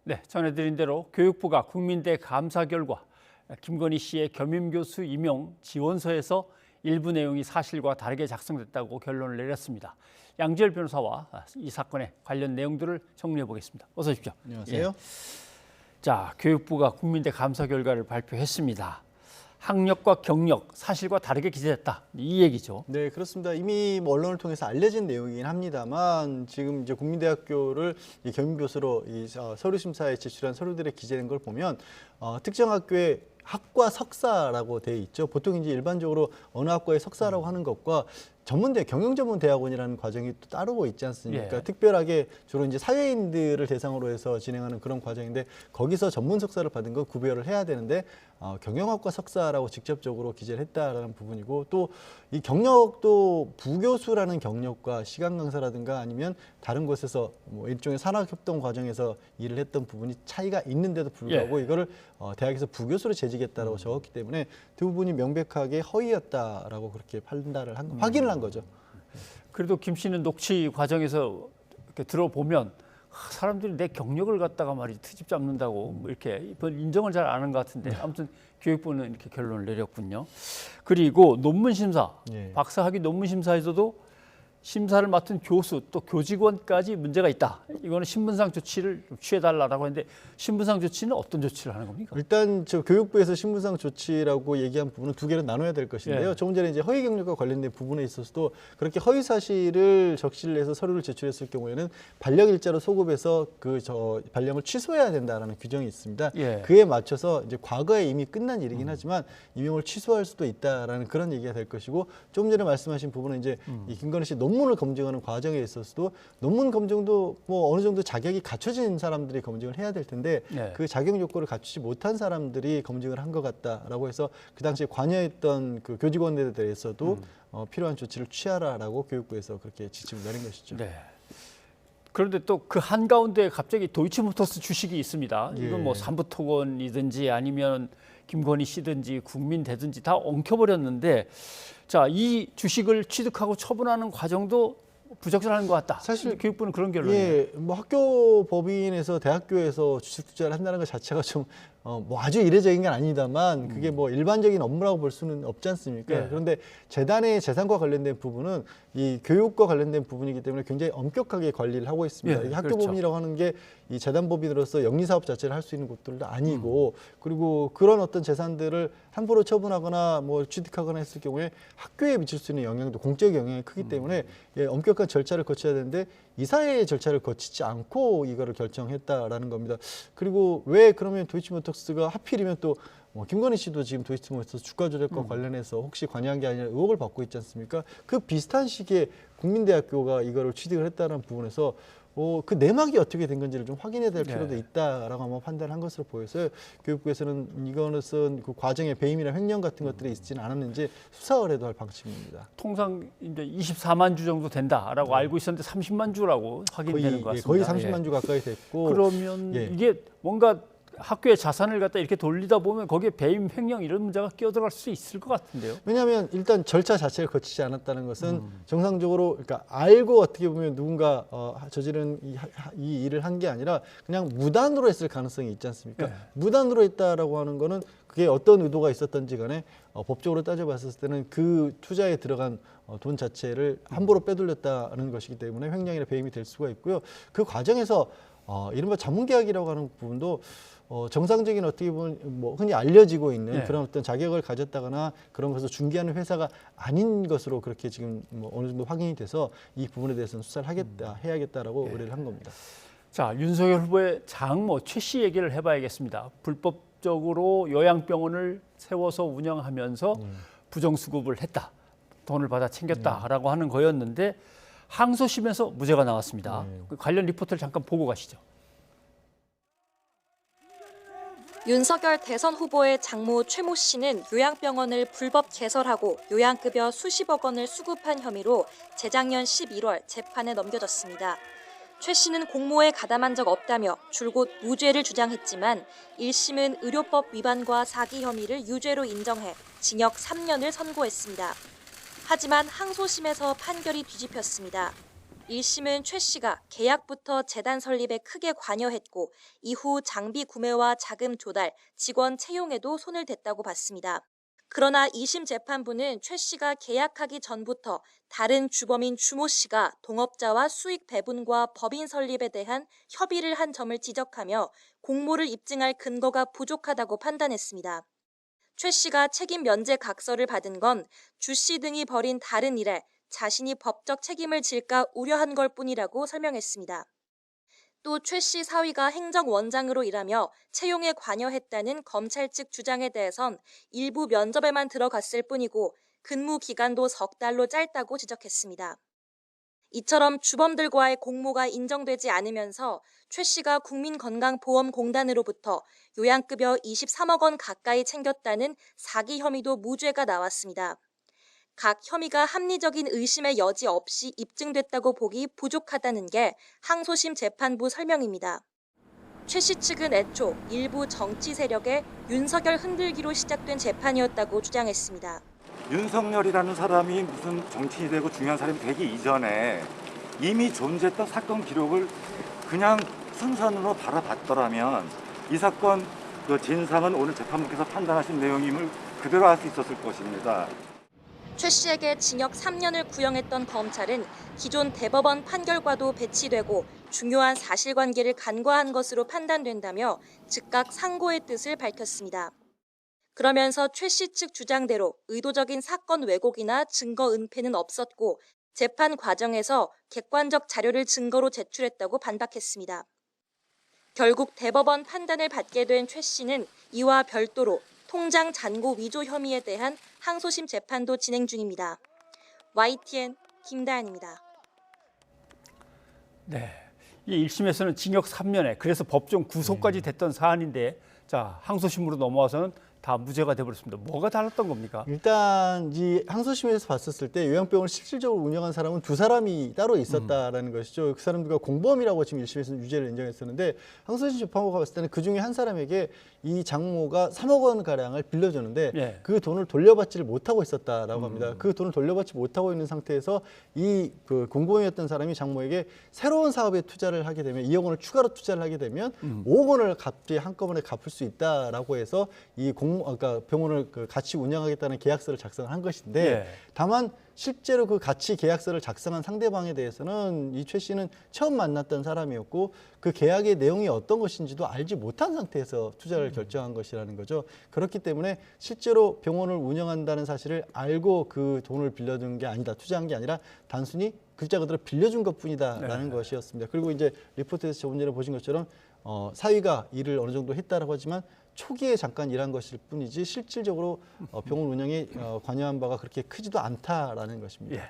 네, 전해드린 대로 교육부가 국민대 감사 결과 김건희 씨의 겸임교수 임용 지원서에서 일부 내용이 사실과 다르게 작성됐다고 결론을 내렸습니다. 양지열 변호사와 이 사건의 관련 내용들을 정리해 보겠습니다. 어서 오십시오. 안녕하세요. 예. 자, 교육부가 국민대 감사 결과를 발표했습니다. 학력과 경력, 사실과 다르게 기재됐다. 이 얘기죠. 네, 그렇습니다. 이미 언론을 통해서 알려진 내용이긴 합니다만 지금 이제 국민대학교를 겸임교수로 서류 심사에 제출한 서류들에 기재된 걸 보면 특정 학교의 학과 석사라고 돼 있죠. 보통 이제 일반적으로 어느 학과의 석사라고 하는 것과 전문대 경영전문대학원이라는 과정이 또 따르고 있지 않습니까? 예. 특별하게 주로 이제 사회인들을 대상으로 해서 진행하는 그런 과정인데 거기서 전문 석사를 받은 건 구별을 해야 되는데 경영학과 석사라고 직접적으로 기재를 했다라는 부분이고 또 이 경력도 부교수라는 경력과 시간 강사라든가 아니면 다른 곳에서 뭐 일종의 산학협동 과정에서 일을 했던 부분이 차이가 있는데도 불구하고 예. 이거를 대학에서 부교수로 재직했다라고 적었기 때문에 그 부분이 명백하게 허위였다라고 그렇게 판단을 확인을 한 거죠. 그래도 김 씨는 녹취 과정에서 이렇게 들어보면 사람들이 내 경력을 갖다가 말이지 트집 잡는다고 뭐 이렇게 인정을 잘 안 하는 것 같은데 아무튼 교육부는 이렇게 결론을 내렸군요. 그리고 논문 심사, 예. 박사학위 논문 심사에서도 심사를 맡은 교수 또 교직원까지 문제가 있다. 이거는 신분상 조치를 좀 취해달라고 했는데 신분상 조치는 어떤 조치를 하는 겁니까? 일단 저 교육부에서 신분상 조치라고 얘기한 부분은 두 개로 나눠야 될 것인데요. 예. 조금 전에 이제 허위 경력과 관련된 부분에 있어서도 그렇게 허위 사실을 적시를 해서 서류를 제출했을 경우에는 발령 일자로 소급해서 발령을 취소해야 된다라는 규정이 있습니다. 예. 그에 맞춰서 이제 과거에 이미 끝난 일이긴 하지만 임용을 취소할 수도 있다라는 그런 얘기가 될 것이고 조금 전에 말씀하신 부분은 이제 이 김건희 씨 논문을 검증하는 과정에 있어서도 논문 검증도 뭐 어느 정도 자격이 갖춰진 사람들이 검증을 해야 될 텐데 네. 그 자격 요건을 갖추지 못한 사람들이 검증을 한 것 같다라고 해서 그 당시에 관여했던 그 교직원들에 대해서도 필요한 조치를 취하라라고 교육부에서 그렇게 지침을 내린 것이죠. 네. 그런데 또 그 한가운데 갑자기 도이치모터스 주식이 있습니다. 예. 이건 뭐 삼부토건이든지 아니면 김건희 씨든지 국민대든지 다 엉켜버렸는데 자, 이 주식을 취득하고 처분하는 과정도 부적절한 것 같다. 사실 교육부는 그런 결론이에요. 예, 뭐 학교 법인에서 대학교에서 주식 투자를 한다는 것 자체가 좀 뭐 아주 이례적인 건 아닙니다만 그게 뭐 일반적인 업무라고 볼 수는 없지 않습니까? 예. 그런데 재단의 재산과 관련된 부분은 이 교육과 관련된 부분이기 때문에 굉장히 엄격하게 관리를 하고 있습니다. 예, 이 학교 그렇죠. 법인이라고 하는 게 이 재단 법인으로서 영리 사업 자체를 할 수 있는 곳들도 아니고 그리고 그런 어떤 재산들을 함부로 처분하거나 뭐 취득하거나 했을 경우에 학교에 미칠 수 있는 영향도 공적 영향이 크기 때문에 예, 엄격한 절차를 거쳐야 되는데 이사회의 절차를 거치지 않고 이거를 결정했다라는 겁니다. 그리고 왜 그러면 도이치모터스가 하필이면 또 김건희 씨도 지금 도이치모터스 주가 조작과 관련해서 혹시 관여한 게 아니라 의혹을 받고 있지 않습니까? 그 비슷한 시기에 국민대학교가 이거를 취득을 했다는 부분에서 그 내막이 어떻게 된 건지를 좀 확인해야 될 필요도 있다라고 한번 판단한 것으로 보여서요. 교육부에서는 이것은 그 과정에 배임이나 횡령 같은 것들이 있지는 않았는지 수사 의뢰도 할 방침입니다. 통상 이제 24만 주 정도 된다라고 알고 있었는데 30만 주라고 확인되는 것 같습니다. 거의 30만 주 가까이 됐고 그러면 예. 이게 뭔가 학교의 자산을 갖다 이렇게 돌리다 보면 거기에 배임, 횡령 이런 문제가 끼어들어갈 수 있을 것 같은데요. 왜냐하면 일단 절차 자체를 거치지 않았다는 것은 정상적으로 그러니까 알고 어떻게 보면 누군가 저지른 이 일을 한 게 아니라 그냥 무단으로 했을 가능성이 있지 않습니까? 네. 무단으로 했다라고 하는 거는 그게 어떤 의도가 있었던지 간에 법적으로 따져봤을 때는 그 투자에 들어간 돈 자체를 함부로 빼돌렸다는 것이기 때문에 횡령이나 배임이 될 수가 있고요. 그 과정에서 이른바 자문계약이라고 하는 부분도 정상적인 어떻게 보면 뭐 흔히 알려지고 있는 네. 그런 어떤 자격을 가졌다거나 그런 것을 중개하는 회사가 아닌 것으로 그렇게 지금 뭐 어느 정도 확인이 돼서 이 부분에 대해서는 수사를 해야겠다라고 의뢰를 한 겁니다. 자, 윤석열 후보의 장모 최 씨 얘기를 해봐야겠습니다. 불법적으로 요양병원을 세워서 운영하면서 부정수급을 했다. 돈을 받아 챙겼다라고 하는 거였는데 항소심에서 무죄가 나왔습니다. 그 관련 리포트를 잠깐 보고 가시죠. 윤석열 대선 후보의 장모 최모 씨는 요양병원을 불법 개설하고 요양급여 수십억 원을 수급한 혐의로 재작년 11월 재판에 넘겨졌습니다. 최 씨는 공모에 가담한 적 없다며 줄곧 무죄를 주장했지만 1심은 의료법 위반과 사기 혐의를 유죄로 인정해 징역 3년을 선고했습니다. 하지만 항소심에서 판결이 뒤집혔습니다. 1심은 최 씨가 계약부터 재단 설립에 크게 관여했고 이후 장비 구매와 자금 조달, 직원 채용에도 손을 댔다고 봤습니다. 그러나 2심 재판부는 최 씨가 계약하기 전부터 다른 주범인 주모 씨가 동업자와 수익 배분과 법인 설립에 대한 협의를 한 점을 지적하며 공모를 입증할 근거가 부족하다고 판단했습니다. 최 씨가 책임 면제 각서를 받은 건 주 씨 등이 벌인 다른 일에 자신이 법적 책임을 질까 우려한 걸 뿐이라고 설명했습니다. 또 최 씨 사위가 행정원장으로 일하며 채용에 관여했다는 검찰 측 주장에 대해선 일부 면접에만 들어갔을 뿐이고 근무 기간도 석 달로 짧다고 지적했습니다. 이처럼 주범들과의 공모가 인정되지 않으면서 최 씨가 국민건강보험공단으로부터 요양급여 23억 원 가까이 챙겼다는 사기 혐의도 무죄가 나왔습니다. 각 혐의가 합리적인 의심의 여지 없이 입증됐다고 보기 부족하다는 게 항소심 재판부 설명입니다. 최 씨 측은 애초 일부 정치 세력의 윤석열 흔들기로 시작된 재판이었다고 주장했습니다. 윤석열이라는 사람이 무슨 정치인이 되고 중요한 사람이 되기 이전에 이미 존재했던 사건 기록을 그냥 순선으로 바라봤더라면 이 사건 그 진상은 오늘 재판부께서 판단하신 내용임을 그대로 알 수 있었을 것입니다. 최 씨에게 징역 3년을 구형했던 검찰은 기존 대법원 판결과도 배치되고 중요한 사실관계를 간과한 것으로 판단된다며 즉각 상고의 뜻을 밝혔습니다. 그러면서 최 씨 측 주장대로 의도적인 사건 왜곡이나 증거 은폐는 없었고 재판 과정에서 객관적 자료를 증거로 제출했다고 반박했습니다. 결국 대법원 판단을 받게 된 최 씨는 이와 별도로 통장 잔고 위조 혐의에 대한 항소심 재판도 진행 중입니다. YTN 김다연입니다. 네. 이 1심에서는 징역 3년에 그래서 법정 구속까지 됐던 사안인데 자, 항소심으로 넘어와서는 다 무죄가 돼버렸습니다. 뭐가 달랐던 겁니까? 일단 이 항소심에서 봤었을 때 요양병원을 실질적으로 운영한 사람은 두 사람이 따로 있었다라는 것이죠. 그 사람들과 공범이라고 지금 1심에서 유죄를 인정했었는데 항소심 재판부가 봤을 때는 그 중에 한 사람에게 이 장모가 3억 원 가량을 빌려주는데 예. 그 돈을 돌려받지를 못하고 있었다라고 합니다. 그 돈을 돌려받지 못하고 있는 상태에서 이 그 공범이었던 사람이 장모에게 새로운 사업에 투자를 하게 되면 2억 원을 추가로 투자를 하게 되면 5억 원을 갑자기 한꺼번에 갚을 수 있다라고 해서 이 그러니까 병원을 같이 운영하겠다는 계약서를 작성한 것인데 예. 다만 실제로 그 같이 계약서를 작성한 상대방에 대해서는 이 최 씨는 처음 만났던 사람이었고 그 계약의 내용이 어떤 것인지도 알지 못한 상태에서 투자를 결정한 것이라는 거죠. 그렇기 때문에 실제로 병원을 운영한다는 사실을 알고 그 돈을 빌려준 게 아니다. 투자한 게 아니라 단순히 글자 그대로 빌려준 것뿐이다라는 것이었습니다. 그리고 이제 리포트에서 저번 전에 보신 것처럼 사위가 일을 어느 정도 했다라고 하지만 초기에 잠깐 일한 것일 뿐이지 실질적으로 병원 운영에 관여한 바가 그렇게 크지도 않다라는 것입니다. 예.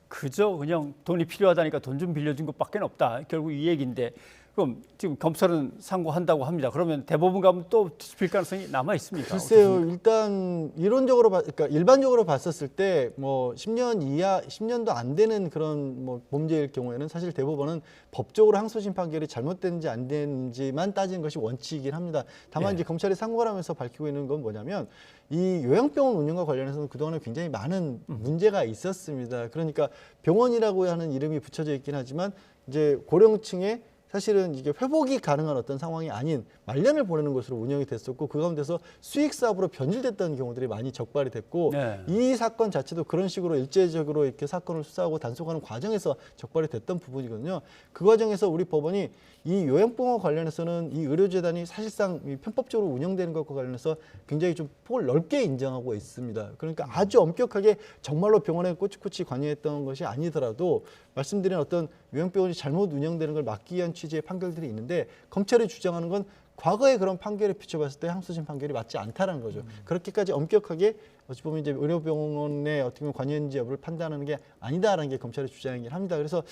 그저 그냥 돈이 필요하다니까 돈 좀 빌려준 것밖에 없다. 결국 이 얘기인데 그럼 지금 검찰은 상고한다고 합니다. 그러면 대법원 가면 또 뒤집힐 가능성이 남아 있습니까? 글쎄요. 일단 이론적으로 그러니까 일반적으로 봤었을 때 뭐 10년 이하 10년도 안 되는 그런 뭐 범죄일 경우에는 사실 대법원은 법적으로 항소심 판결이 잘못된지 안 된지만 따지는 것이 원칙이긴 합니다. 다만 이제 검찰이 상고를 하면서 밝히고 있는 건 뭐냐면 이 요양병원 운영과 관련해서는 그동안에 굉장히 많은 문제가 있었습니다. 그러니까 병원이라고 하는 이름이 붙여져 있긴 하지만 이제 고령층에 사실은 이게 회복이 가능한 어떤 상황이 아닌 말년을 보내는 것으로 운영이 됐었고 그 가운데서 수익 사업으로 변질됐던 경우들이 많이 적발이 됐고 이 사건 자체도 그런 식으로 일제적으로 이렇게 사건을 수사하고 단속하는 과정에서 적발이 됐던 부분이거든요. 그 과정에서 우리 법원이 이 요양병원 관련해서는 이 의료재단이 사실상 편법적으로 운영되는 것과 관련해서 굉장히 좀 폭을 넓게 인정하고 있습니다. 그러니까 아주 엄격하게 정말로 병원에 꼬치꼬치 관여했던 것이 아니더라도 말씀드린 어떤 요양병원이 잘못 운영되는 걸 막기 위한 취지의 판결들이 있는데 검찰이 주장하는 건 과거의 그런 판결에 비춰봤을 때 항소심 판결이 맞지 않다는 거죠. 그렇게까지 엄격하게 어찌 보면 이제 의료병원에 어떻게 보면 관여인지 여부를 판단하는 게 아니다라는 게 검찰의 주장이긴 합니다. 그래서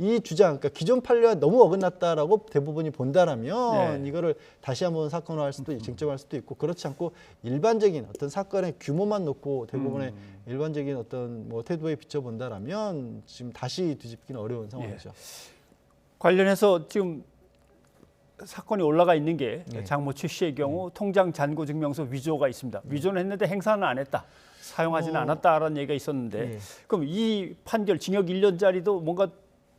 이 주장, 그러니까 기존 판례와 너무 어긋났다라고 대부분이 본다라면 이거를 다시 한번 사건화할 수도 있고 쟁점할 수도 있고 그렇지 않고 일반적인 어떤 사건의 규모만 놓고 대부분의 일반적인 어떤 뭐 태도에 비춰본다라면 지금 다시 뒤집기는 어려운 상황이죠. 관련해서 지금 사건이 올라가 있는 게 장모 최 씨의 경우 통장 잔고 증명서 위조가 있습니다. 위조는 했는데 행사는 안 했다. 사용하지는 않았다라는 얘기가 있었는데 그럼 이 판결 징역 1년짜리도 뭔가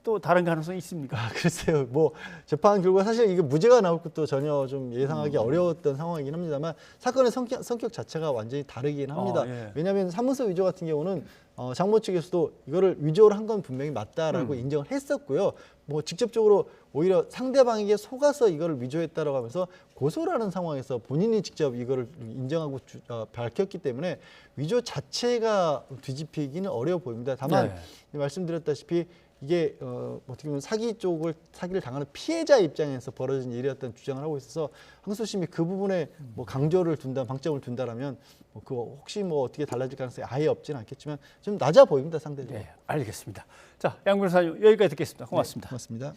또 다른 가능성이 있습니까? 글쎄요. 뭐 재판 결과 사실 이게 무죄가 나올 것도 전혀 좀 예상하기 어려웠던 상황이긴 합니다만 사건의 성격 자체가 완전히 다르긴 합니다. 예. 왜냐하면 사문서 위조 같은 경우는 장모 측에서도 이거를 위조를 한 건 분명히 맞다라고 인정을 했었고요. 뭐 직접적으로 오히려 상대방에게 속아서 이거를 위조했다라고 하면서 고소라는 상황에서 본인이 직접 이거를 인정하고 밝혔기 때문에 위조 자체가 뒤집히기는 어려워 보입니다. 다만 말씀드렸다시피 이게 어떻게 보면 사기를 당하는 피해자 입장에서 벌어진 일이었다는 주장을 하고 있어서 항소심이 그 부분에 뭐 강조를 둔다, 방점을 둔다라면 뭐 그거 혹시 뭐 어떻게 달라질 가능성이 아예 없지는 않겠지만 좀 낮아 보입니다, 상대적으로. 네, 알겠습니다. 자, 양 변호사님 여기까지 듣겠습니다. 고맙습니다. 네, 고맙습니다.